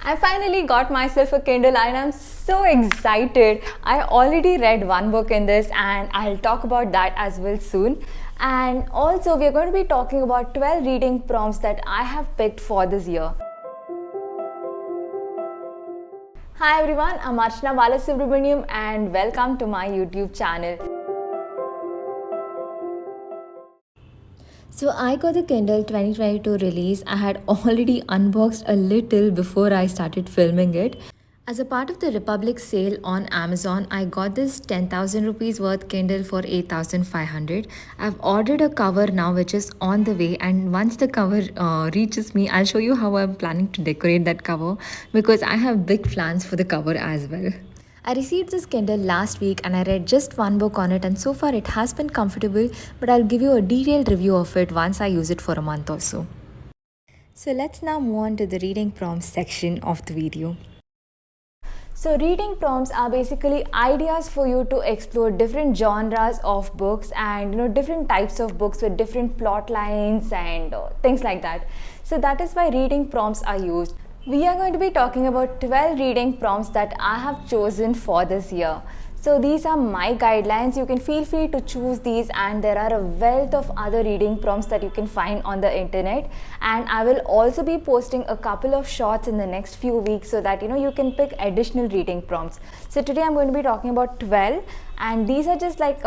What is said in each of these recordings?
I finally got myself a Kindle and I'm so excited. I already read one book in this and I'll talk about that as well soon. And also, we're going to be talking about 12 reading prompts that I have picked for this year. Hi everyone, I'm Archana Balasubramaniam and welcome to my YouTube channel. So I got the Kindle 2022 release. I had already unboxed a little before I started filming it. As a part of the Republic sale on Amazon, I got this 10,000 rupees worth Kindle for 8,500. I've ordered a cover now which is on the way, and once the cover reaches me, I'll show you how I'm planning to decorate that cover because I have big plans for the cover as well. I received this Kindle last week and I read just one book on it, and so far it has been comfortable, but I'll give you a detailed review of it once I use it for a month or so. So let's now move on to the reading prompts section of the video. So reading prompts are basically ideas for you to explore different genres of books and different types of books with different plot lines and things like that. So that is why reading prompts are used. We are going to be talking about 12 reading prompts that I have chosen for this year. So these are my guidelines. You can feel free to choose these, and there are a wealth of other reading prompts that you can find on the internet, and I will also be posting a couple of shorts in the next few weeks so that you can pick additional reading prompts. So today I'm going to be talking about 12, and these are just like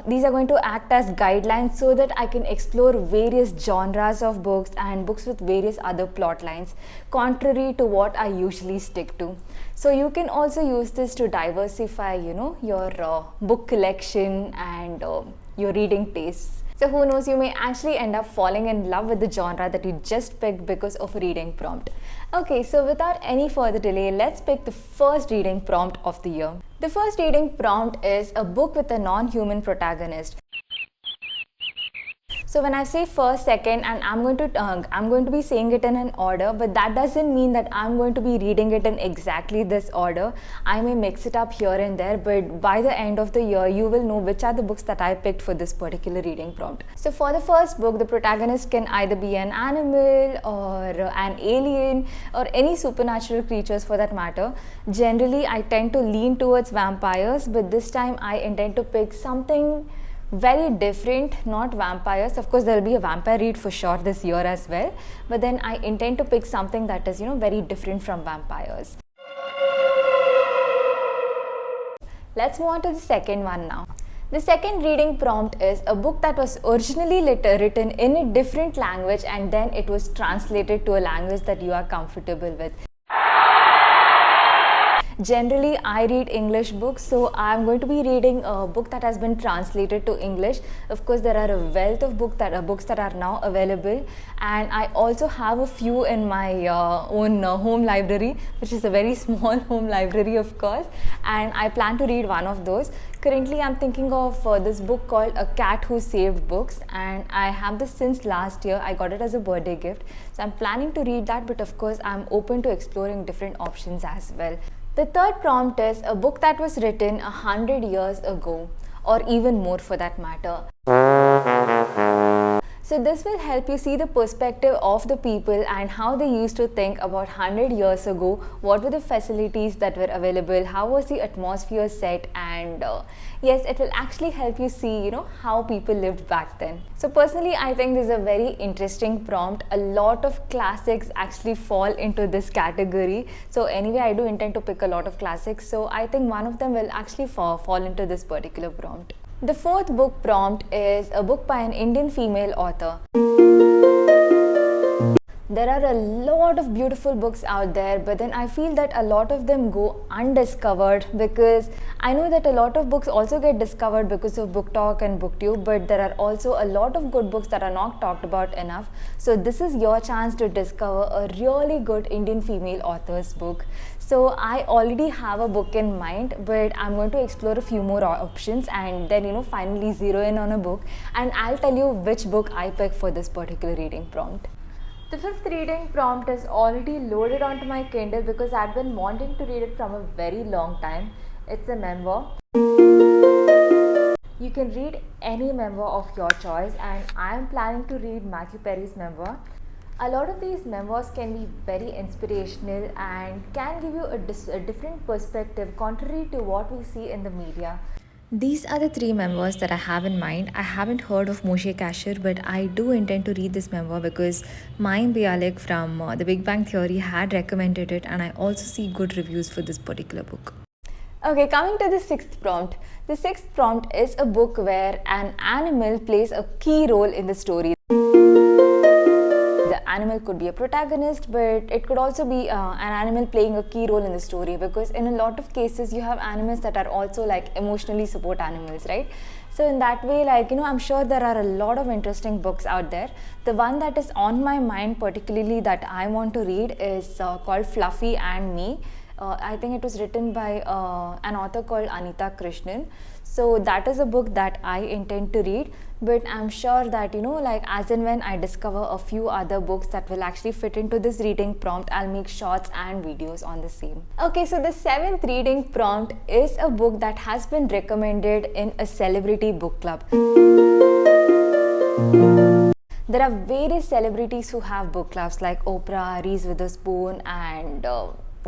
these are going to act as guidelines so that I can explore various genres of books and books with various other plot lines, contrary to what I usually stick to. So you can also use this to diversify your book collection and your reading tastes. So who knows, you may actually end up falling in love with the genre that you just picked because of a reading prompt. Okay, so without any further delay, let's pick the first reading prompt of the year. The first reading prompt is a book with a non-human protagonist. So when I say first, second, and I'm going to be saying it in an order, but that doesn't mean that I'm going to be reading it in exactly this order. I may mix it up here and there, but by the end of the year, you will know which are the books that I picked for this particular reading prompt. So for the first book, the protagonist can either be an animal or an alien or any supernatural creatures for that matter. Generally, I tend to lean towards vampires, but this time I intend to pick something very different, not vampires. Of course, there will be a vampire read for sure this year as well, but then I intend to pick something that is very different from vampires. Let's move on to the second one now. The second reading prompt is a book that was originally written in a different language and then it was translated to a language that you are comfortable with. Generally, I read English books, so I'm going to be reading a book that has been translated to English. Of course, there are a wealth of books that are now available, and I also have a few in my own home library, which is a very small home library, of course, and I plan to read one of those. Currently, I'm thinking of this book called A Cat Who Saved Books, and I have this since last year. I got it as a birthday gift, so I'm planning to read that, but of course, I'm open to exploring different options as well. The third prompt is a book that was written 100 years ago, or even more for that matter. So this will help you see the perspective of the people and how they used to think about 100 years ago, what were the facilities that were available, how was the atmosphere set, and yes, it will actually help you see how people lived back then. So personally, I think this is a very interesting prompt. A lot of classics actually fall into this category. So anyway, I do intend to pick a lot of classics, so I think one of them will actually fall into this particular prompt. The fourth book prompt is a book by an Indian female author. There are a lot of beautiful books out there, but then I feel that a lot of them go undiscovered because I know that a lot of books also get discovered because of BookTok and BookTube, but there are also a lot of good books that are not talked about enough. So this is your chance to discover a really good Indian female author's book. So I already have a book in mind, but I'm going to explore a few more options and then finally zero in on a book, and I'll tell you which book I pick for this particular reading prompt. The fifth reading prompt is already loaded onto my Kindle because I've been wanting to read it from a very long time. It's a memoir. You can read any memoir of your choice, and I am planning to read Matthew Perry's memoir. A lot of these memoirs can be very inspirational and can give you a different perspective contrary to what we see in the media. These are the three memoirs that I have in mind. I haven't heard of Moshe Kasher, but I do intend to read this memoir because Mayim Bialik from The Big Bang Theory had recommended it, and I also see good reviews for this particular book. Okay, coming to the sixth prompt. The sixth prompt is a book where an animal plays a key role in the story. The animal could be a protagonist, but it could also be an animal playing a key role in the story, because in a lot of cases you have animals that are also like emotionally support animals, right? So in that way, like, I'm sure there are a lot of interesting books out there. The one that is on my mind particularly that I want to read is called Fluffy and Me. I think it was written by an author called Anita Krishnan. So that is a book that I intend to read, but I'm sure that, like as and when I discover a few other books that will actually fit into this reading prompt, I'll make shorts and videos on the same. Okay, so the seventh reading prompt is a book that has been recommended in a celebrity book club. There are various celebrities who have book clubs like Oprah, Reese Witherspoon, and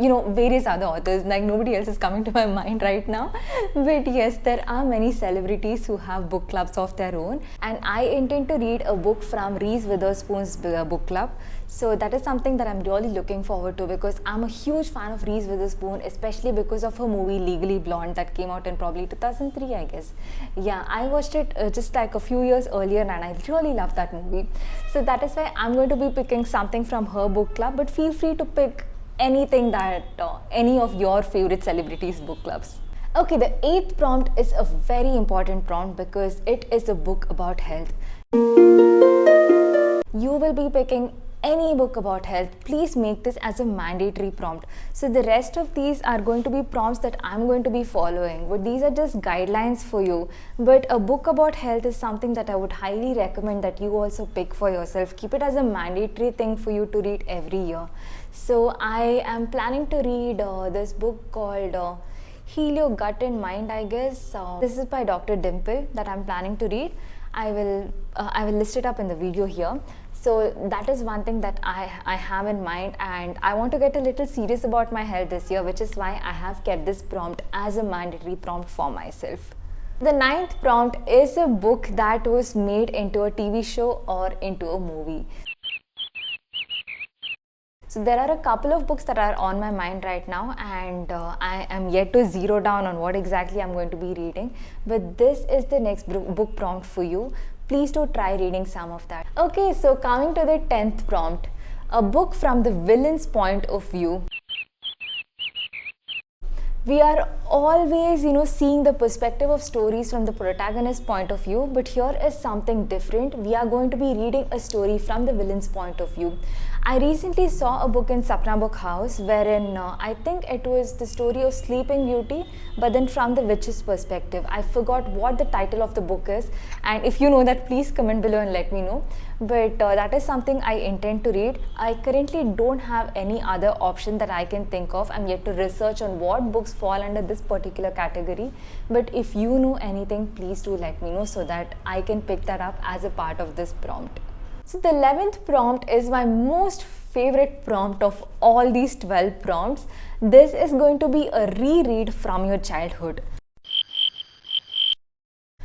various other authors. Like, nobody else is coming to my mind right now, but yes, there are many celebrities who have book clubs of their own, and I intend to read a book from Reese Witherspoon's book club. So that is something that I'm really looking forward to, because I'm a huge fan of Reese Witherspoon, especially because of her movie Legally Blonde that came out in probably 2003, I guess. Yeah, I watched it just like a few years earlier, and I really loved that movie. So that is why I'm going to be picking something from her book club, but feel free to pick anything that any of your favorite celebrities' book clubs. Okay, the eighth prompt is a very important prompt because it is a book about health. You will be picking any book about health. Please make this as a mandatory prompt. So the rest of these are going to be prompts that I'm going to be following, but these are just guidelines for you. But a book about health is something that I would highly recommend that you also pick for yourself. Keep it as a mandatory thing for you to read every year. So I am planning to read this book called Heal Your Gut and Mind, I guess. This is by Dr. Dimple that I'm planning to read. I will list it up in the video here. So that is one thing that I have in mind, and I want to get a little serious about my health this year, which is why I have kept this prompt as a mandatory prompt for myself. The ninth prompt is a book that was made into a TV show or into a movie. So there are a couple of books that are on my mind right now, and I am yet to zero down on what exactly I'm going to be reading, but this is the next book prompt for you. Please do try reading some of that. Okay, so coming to the 10th prompt, a book from the villain's point of view. We are always, seeing the perspective of stories from the protagonist's point of view, but here is something different. We are going to be reading a story from the villain's point of view. I recently saw a book in Sapna Book House wherein I think it was the story of Sleeping Beauty, but then from the witch's perspective. I forgot what the title of the book is, and if you know that, please comment below and let me know. But that is something I intend to read. I currently don't have any other option that I can think of. I'm yet to research on what books fall under this particular category. But if you know anything, please do let me know so that I can pick that up as a part of this prompt. So the 11th prompt is my most favorite prompt of all these 12 prompts. This is going to be a reread from your childhood.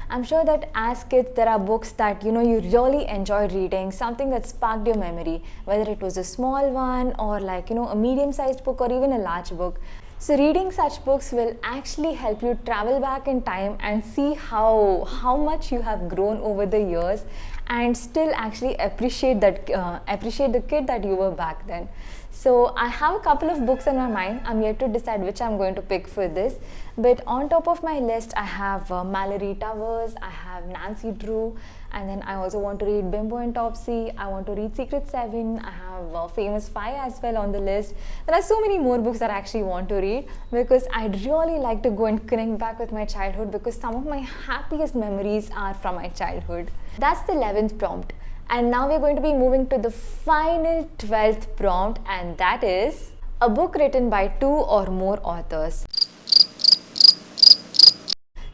I'm sure that as kids there are books that you really enjoyed reading, something that sparked your memory, whether it was a small one or like a medium-sized book or even a large book. So reading such books will actually help you travel back in time and see how much you have grown over the years, and still actually appreciate the kid that you were back then. So I have a couple of books in my mind. I'm yet to decide which I'm going to pick for this. But on top of my list, I have Mallory Towers, I have Nancy Drew, and then I also want to read Bimbo and Topsy. I want to read Secret 7. I have Famous 5 as well on the list. There are so many more books that I actually want to read because I'd really like to go and connect back with my childhood, because some of my happiest memories are from my childhood. That's the 11th prompt. And now we're going to be moving to the final 12th prompt, and that is a book written by 2 or more authors.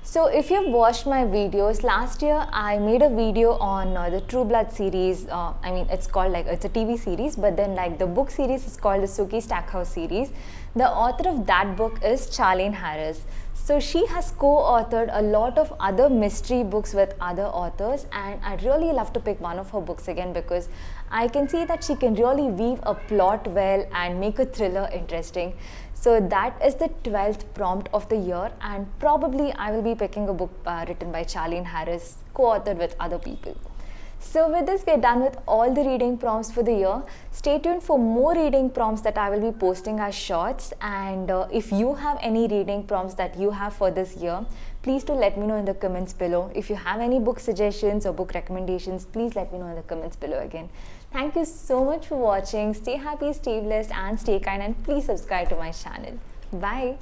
So if you've watched my videos, last year I made a video on the True Blood series. I mean, it's called like, it's a TV series, but then like the book series is called the Sookie Stackhouse series. The author of that book is Charlaine Harris. So she has co-authored a lot of other mystery books with other authors, and I'd really love to pick one of her books again because I can see that she can really weave a plot well and make a thriller interesting. So that is the 12th prompt of the year, and probably I will be picking a book written by Charlaine Harris, co-authored with other people. So with this, we're done with all the reading prompts for the year. Stay tuned for more reading prompts that I will be posting as shorts. And if you have any reading prompts that you have for this year, please do let me know in the comments below. If you have any book suggestions or book recommendations, please let me know in the comments below again. Thank you so much for watching. Stay happy, stay blessed, and stay kind. And please subscribe to my channel. Bye.